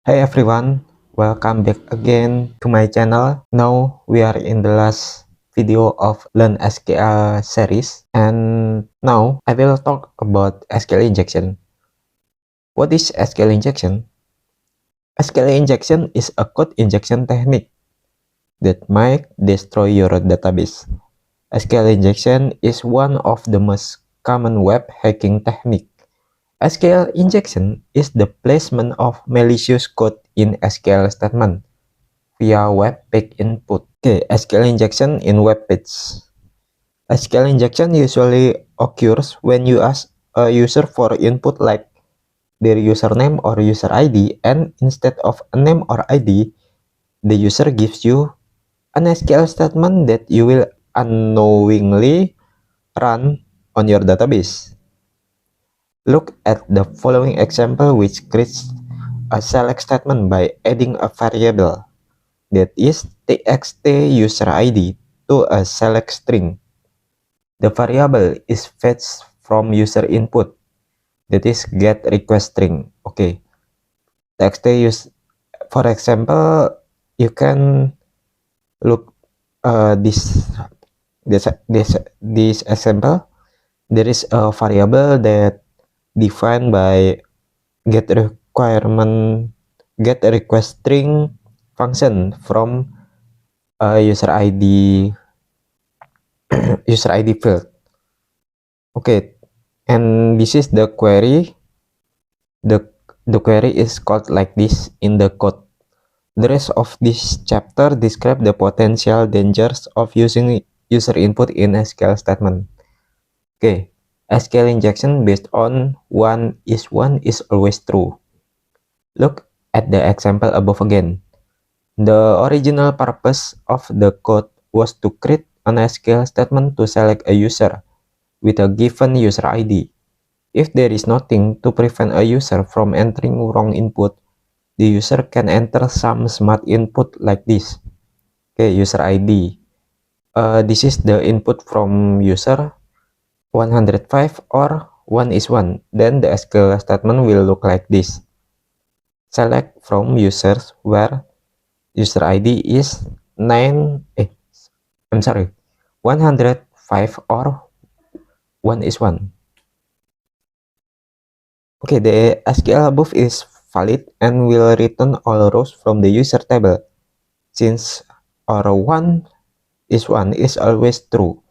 Hey everyone, welcome back again to my channel. Now we are in the last video of Learn SQL series, and now I will talk about SQL injection. What is SQL injection? SQL injection is a code injection technique that might destroy your database. SQL injection is one of the most common web hacking technique. SQL injection is the placement of malicious code in SQL statement via web page input. Okay, SQL injection in web page. SQL injection usually occurs when you ask a user for input like their username or user ID, and instead of a name or ID, the user gives you an SQL statement that you will unknowingly run on your database. Look at the following example, which creates a select statement by adding a variable that is txt user ID to a select string. The variable is fetched from user input, that is get request string. Okay, txt use, for example, you can look this example. There is a variable that defined by get request string function from a user ID field. Okay, and this is the query. The query is called like this in the code. The rest of this chapter describe the potential dangers of using user input in SQL statement. Okay, SQL injection based on one is always true. Look at the example above again. The original purpose of the code was to create an SQL statement to select a user with a given user ID. If there is nothing to prevent a user from entering wrong input, the user can enter some smart input like this. Okay, user ID. This is the input from user 105 or 1 is 1. Then the SQL statement will look like this. Select from users where user ID is 105 or 1 is 1. Okay, the SQL above is valid and will return all rows from the user table, since our 1 is always true.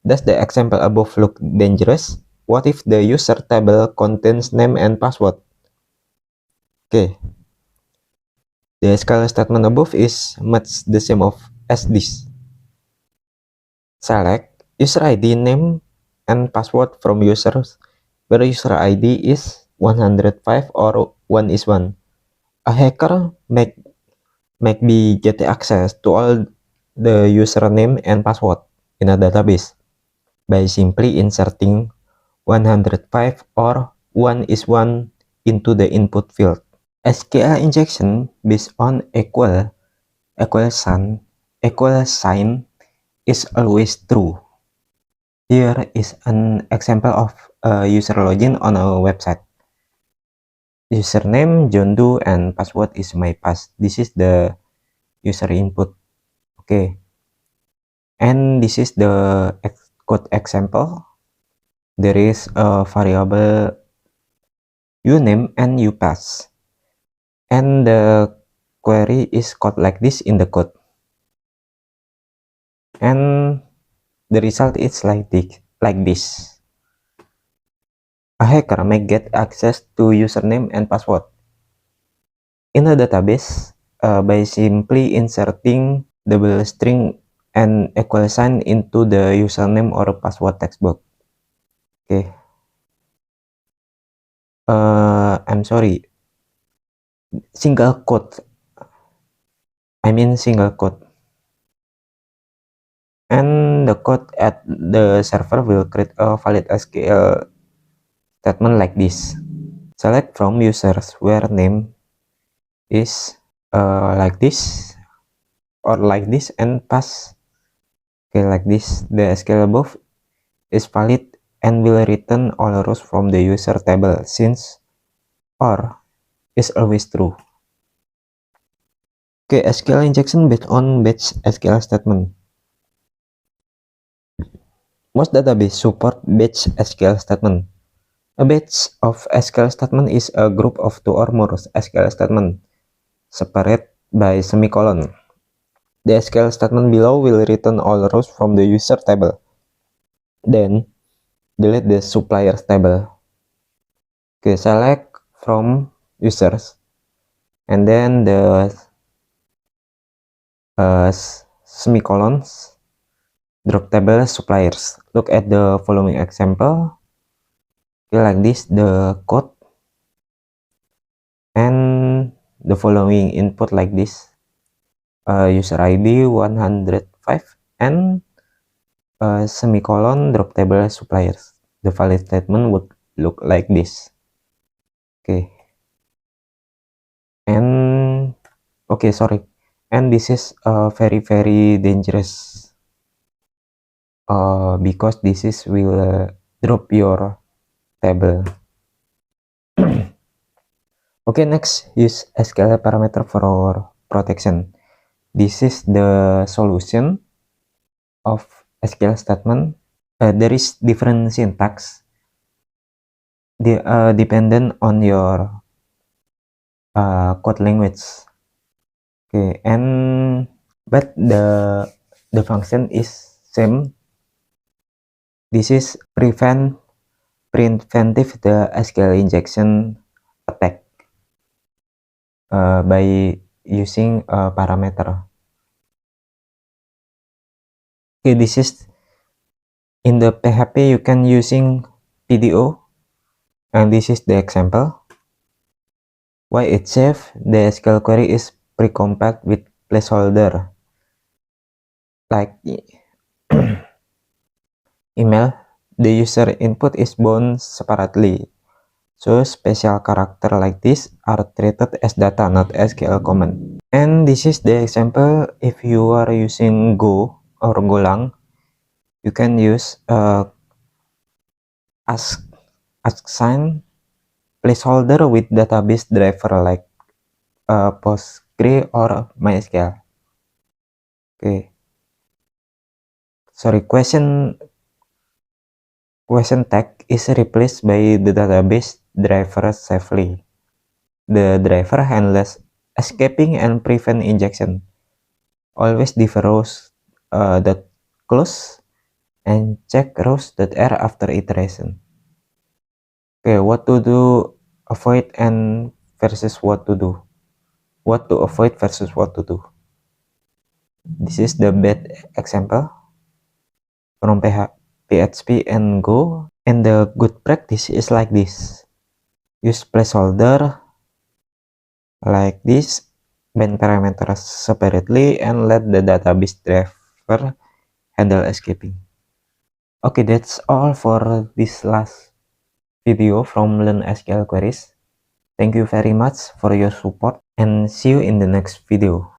Does the example above look dangerous? What if the user table contains name and password? Okay, the SQL statement above is much the same as this. Select user ID, name, and password from users where user ID is 105 or 1 is 1. A hacker might be get access to all the username and password in a database by simply inserting 105 or 1 is 1 into the input field. SQL injection based on equal sign is always true. Here is an example of a user login on our website. Username John Doe and password is my pass. This is the user input. Okay, and this is the code example. There is a variable uname and upass, and the query is called like this in the code, and the result is like this. A hacker may get access to username and password in a database by simply inserting double string and equal sign into the username or password text box. Okay. I'm sorry. Single quote. Single quote. And the code at the server will create a valid SQL statement like this. Select from users where name is like this or like this and pass. Okay, like this. The SQL above is valid and will return all rows from the user table, since or is always true. Okay, SQL injection based on batch SQL statement. Most database support batch SQL statement. A batch of SQL statement is a group of 2 or more SQL statement separate by semicolon. The SQL statement below will return all rows from the user table. Then, delete the suppliers table. Okay, select from users, and then the semicolons, drop table suppliers. Look at the following example. Okay, like this, the code, and the following input like this. User ID 105 and semicolon drop table suppliers. The valid statement would look like this. Okay, and okay, sorry, and this is very dangerous because this is will drop your table. Okay, next, use SQL parameter for protection. This is the solution of SQL statement. There is different syntax dependent on your code language. Okay, and but the function is same. This is preventive the SQL injection attack by using a parameter. Okay, this is in the PHP you can using PDO, and this is the example. Why it's safe? The SQL query is pre-compact with placeholder like email. The user input is bound separately, so special character like this are treated as data, not SQL command. And this is the example. If you are using Go or Golang, you can use assign placeholder with database driver like Postgre or MySQL. Okay, sorry, question tag is replaced by the database driver safely. The driver handles escaping and prevent injection. Always differ rows that close and check rows that error after iteration. Okay, what to do, avoid, and versus what to do. What to avoid versus what to do. This is the bad example from PHP and Go. And the good practice is like this. Use placeholder like this, bind parameters separately, and let the database driver handle escaping. Okay, that's all for this last video from Learn SQL Queries. Thank you very much for your support, and see you in the next video.